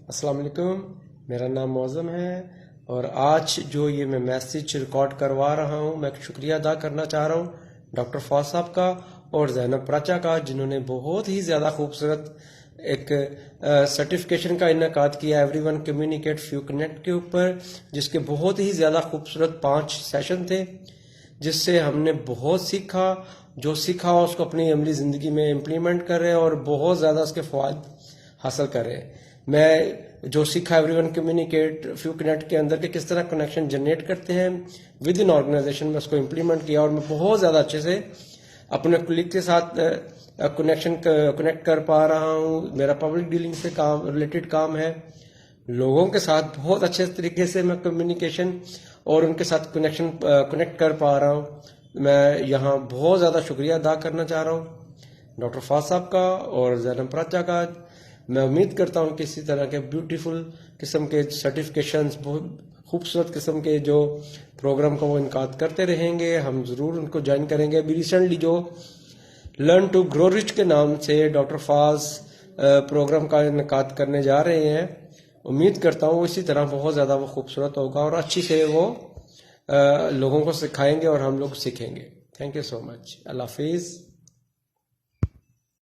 السلام علیکم، میرا نام معظم ہے اور آج جو یہ میں میسیج ریکارڈ کروا رہا ہوں، میں شکریہ ادا کرنا چاہ رہا ہوں ڈاکٹر فواز صاحب کا اور زینب پراچا کا، جنہوں نے بہت ہی زیادہ خوبصورت ایک سرٹیفکیشن کا انعقاد کیا every one communicate few connect کے اوپر، جس کے بہت ہی زیادہ خوبصورت 5 سیشن تھے، جس سے ہم نے بہت سیکھا. جو سیکھا اس کو اپنی عملی زندگی میں امپلیمنٹ کر رہے اور بہت زیادہ اس کے فوائد حاصل کر رہے ہیں. میں جو سیکھا every one communicate few connect کے اندر کہ کس طرح کنیکشن جنریٹ کرتے ہیں ود ان آرگنائزیشن میں اس کو امپلیمنٹ کیا اور میں بہت زیادہ اچھے سے اپنے کلیگ کے ساتھ کنیکٹ کر پا رہا ہوں. میرا پبلک ڈیلنگ سے ریلیٹڈ کام ہے. لوگوں کے ساتھ بہت اچھے طریقے سے میں کمیونیکیشن اور ان کے ساتھ کنیکٹ کر پا رہا ہوں. میں یہاں بہت زیادہ شکریہ ادا کرنا چاہ رہا ہوں ڈاکٹر فواز صاحب کا اور زینب پراچا کا. میں امید کرتا ہوں کہ اسی طرح کے بیوٹیفل قسم کے سرٹیفکیشنز، بہت خوبصورت قسم کے جو پروگرام کا وہ انعقاد کرتے رہیں گے. ہم ضرور ان کو جوائن کریں گے. ابھی ریسنٹلی جو لرن ٹو گرو رچ کے نام سے ڈاکٹر فواز پروگرام کا انعقاد کرنے جا رہے ہیں. امید کرتا ہوں اسی طرح بہت زیادہ وہ خوبصورت ہوگا اور اچھی سے وہ لوگوں کو سکھائیں گے اور ہم لوگ سیکھیں گے. تھینک یو سو مچ. اللہ حافظ.